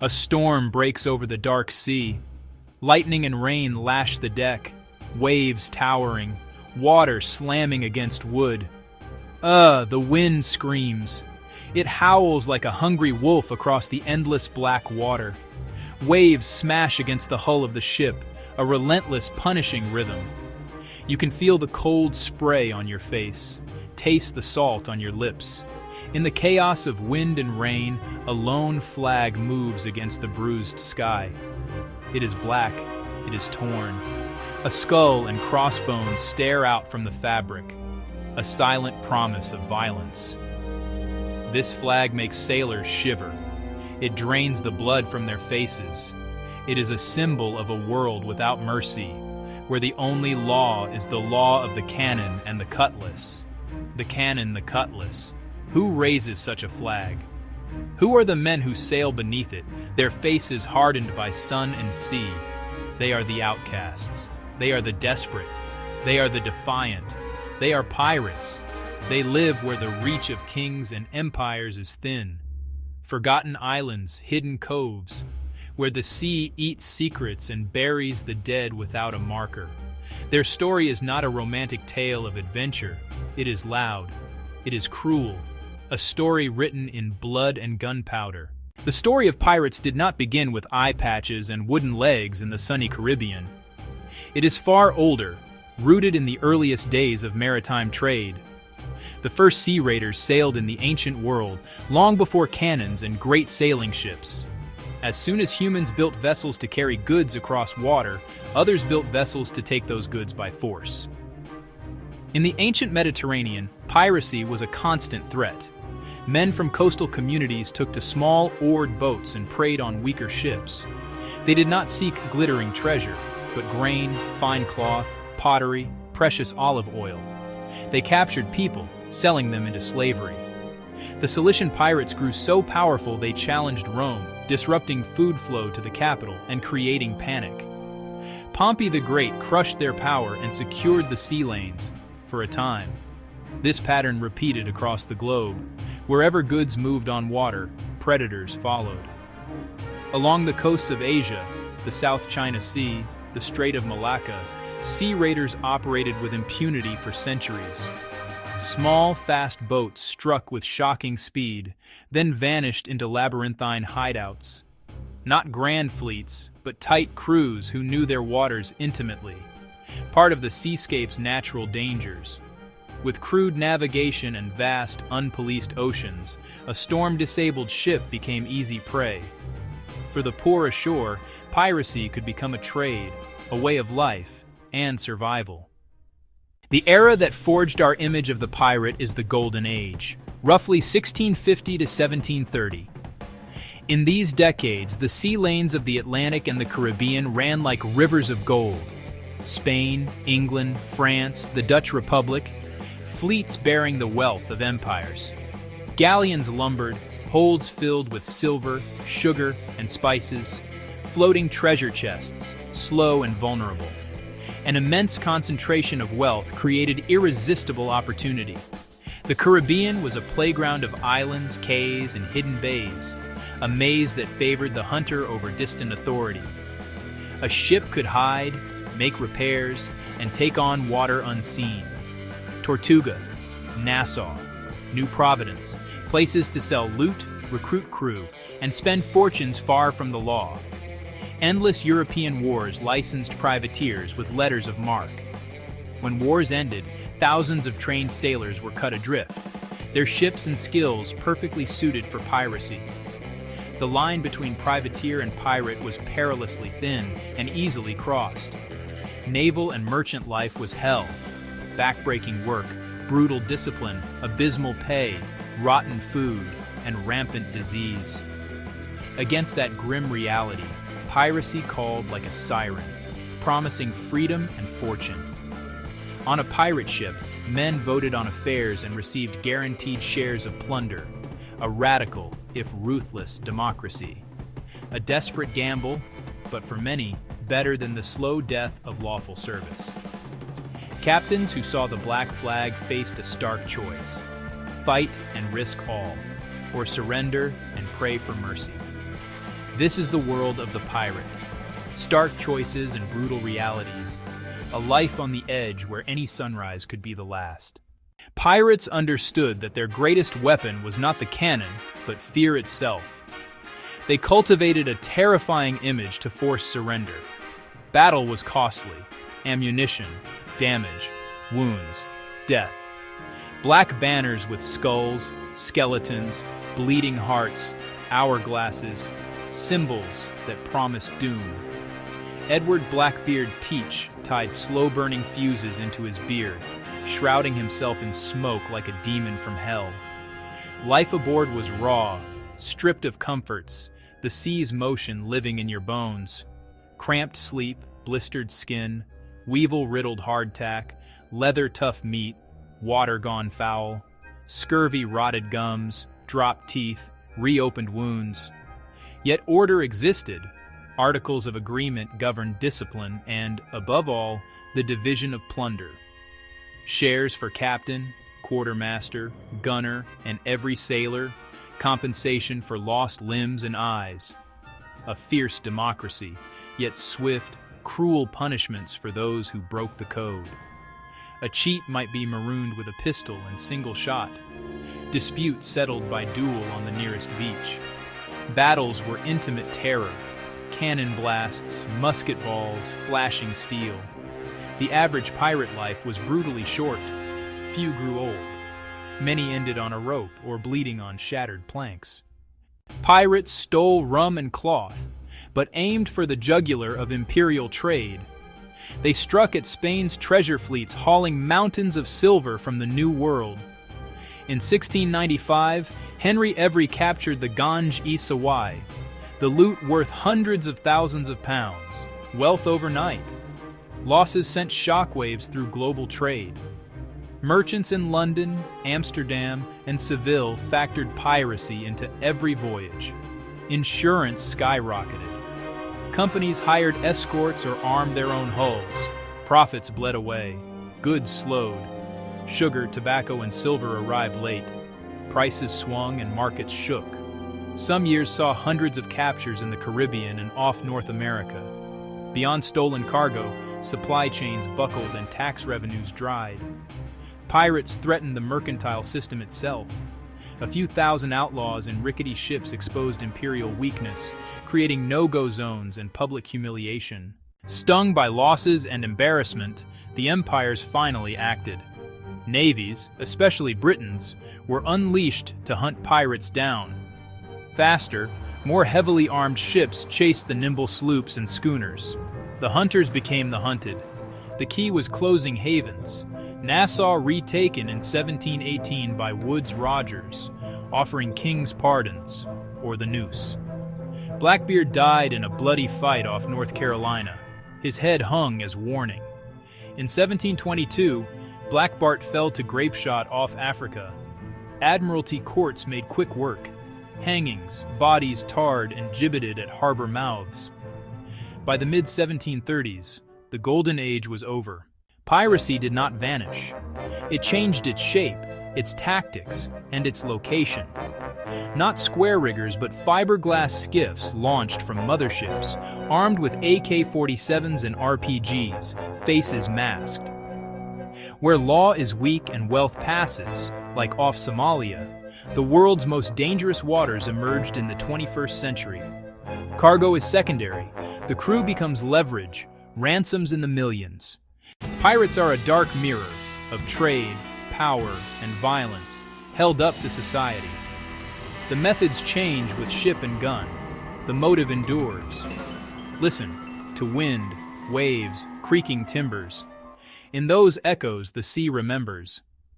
A storm breaks over the dark sea. Lightning and rain lash the deck, waves towering, water slamming against wood. The wind screams. It howls like a hungry wolf across the endless black water. Waves smash against the hull of the ship, a relentless, punishing rhythm. You can feel the cold spray on your face, taste the salt on your lips. In the chaos of wind and rain, a lone flag moves against the bruised sky. It is black, it is torn. A skull and crossbones stare out from the fabric, a silent promise of violence. This flag makes sailors shiver. It drains the blood from their faces. It is a symbol of a world without mercy, where the only law is the law of the cannon and the cutlass. The cannon, the cutlass. Who raises such a flag? Who are the men who sail beneath it, their faces hardened by sun and sea? They are the outcasts. They are the desperate. They are the defiant. They are pirates. They live where the reach of kings and empires is thin. Forgotten islands, hidden coves, where the sea eats secrets and buries the dead without a marker. Their story is not a romantic tale of adventure. It is loud. It is cruel. A story written in blood and gunpowder. The story of pirates did not begin with eye patches and wooden legs in the sunny Caribbean. It is far older, rooted in the earliest days of maritime trade. The first sea raiders sailed in the ancient world long before cannons and great sailing ships. As soon as humans built vessels to carry goods across water, others built vessels to take those goods by force. In the ancient Mediterranean, piracy was a constant threat. Men from coastal communities took to small, oared boats and preyed on weaker ships. They did not seek glittering treasure, but grain, fine cloth, pottery, precious olive oil. They captured people, selling them into slavery. The Cilician pirates grew so powerful they challenged Rome, disrupting food flow to the capital and creating panic. Pompey the Great crushed their power and secured the sea lanes, for a time. This pattern repeated across the globe. Wherever goods moved on water, predators followed. Along the coasts of Asia, the South China Sea, the Strait of Malacca, sea raiders operated with impunity for centuries. Small, fast boats struck with shocking speed, then vanished into labyrinthine hideouts. Not grand fleets, but tight crews who knew their waters intimately. Part of the seascape's natural dangers. With crude navigation and vast, unpoliced oceans, a storm-disabled ship became easy prey. For the poor ashore, piracy could become a trade, a way of life, and survival. The era that forged our image of the pirate is the Golden Age, roughly 1650 to 1730. In these decades, the sea lanes of the Atlantic and the Caribbean ran like rivers of gold. Spain, England, France, the Dutch Republic, fleets bearing the wealth of empires. Galleons lumbered, holds filled with silver, sugar, and spices, floating treasure chests, slow and vulnerable. An immense concentration of wealth created irresistible opportunity. The Caribbean was a playground of islands, cays, and hidden bays, a maze that favored the hunter over distant authority. A ship could hide, make repairs, and take on water unseen. Tortuga, Nassau, New Providence, places to sell loot, recruit crew, and spend fortunes far from the law. Endless European wars licensed privateers with letters of marque. When wars ended, thousands of trained sailors were cut adrift, their ships and skills perfectly suited for piracy. The line between privateer and pirate was perilously thin and easily crossed. Naval and merchant life was hell. Backbreaking work, brutal discipline, abysmal pay, rotten food, and rampant disease. Against that grim reality, piracy called like a siren, promising freedom and fortune. On a pirate ship, men voted on affairs and received guaranteed shares of plunder, a radical, if ruthless, democracy. A desperate gamble, but for many, better than the slow death of lawful service. Captains who saw the black flag faced a stark choice: fight and risk all, or surrender and pray for mercy. This is the world of the pirate. Stark choices and brutal realities. A life on the edge where any sunrise could be the last. Pirates understood that their greatest weapon was not the cannon, but fear itself. They cultivated a terrifying image to force surrender. Battle was costly. Ammunition, damage, wounds, death. Black banners with skulls, skeletons, bleeding hearts, hourglasses, symbols that promised doom. Edward Blackbeard Teach tied slow-burning fuses into his beard, shrouding himself in smoke like a demon from hell. Life aboard was raw, stripped of comforts, the sea's motion living in your bones. Cramped sleep, blistered skin, weevil-riddled hardtack, leather-tough meat, water gone foul, scurvy rotted gums, dropped teeth, reopened wounds. Yet order existed. Articles of agreement governed discipline and, above all, the division of plunder. Shares for captain, quartermaster, gunner, and every sailor, compensation for lost limbs and eyes. A fierce democracy, yet swift, cruel punishments for those who broke the code. A cheat might be marooned with a pistol and single shot. Disputes settled by duel on the nearest beach. Battles were intimate terror. Cannon blasts, musket balls, flashing steel. The average pirate life was brutally short. Few grew old. Many ended on a rope or bleeding on shattered planks. Pirates stole rum and cloth, but aimed for the jugular of imperial trade. They struck at Spain's treasure fleets, hauling mountains of silver from the New World. In 1695, Henry Every captured the Ganj-e-Sawai, the loot worth hundreds of thousands of pounds, wealth overnight. Losses sent shockwaves through global trade. Merchants in London, Amsterdam, and Seville factored piracy into every voyage. Insurance skyrocketed. Companies hired escorts or armed their own hulls. Profits bled away. Goods slowed. Sugar, tobacco, and silver arrived late. Prices swung and markets shook. Some years saw hundreds of captures in the Caribbean and off North America. Beyond stolen cargo, supply chains buckled and tax revenues dried. Pirates threatened the mercantile system itself. A few thousand outlaws in rickety ships exposed imperial weakness, creating no-go zones and public humiliation. Stung by losses and embarrassment, the empires finally acted. Navies, especially Britain's, were unleashed to hunt pirates down. Faster, more heavily armed ships chased the nimble sloops and schooners. The hunters became the hunted. The key was closing havens. Nassau retaken in 1718 by Woodes Rogers, offering king's pardons, or the noose. Blackbeard died in a bloody fight off North Carolina. His head hung as warning. In 1722, Black Bart fell to grapeshot off Africa. Admiralty courts made quick work. Hangings, bodies tarred and gibbeted at harbor mouths. By the mid-1730s, the Golden Age was over. Piracy did not vanish. It changed its shape, its tactics, and its location. Not square riggers, but fiberglass skiffs launched from motherships, armed with AK-47s and RPGs, faces masked. Where law is weak and wealth passes, like off Somalia, the world's most dangerous waters emerged in the 21st century. Cargo is secondary. The crew becomes leverage, ransoms in the millions. Pirates are a dark mirror of trade, power, and violence held up to society. The methods change with ship and gun. The motive endures. Listen to wind, waves, creaking timbers. In those echoes, the sea remembers.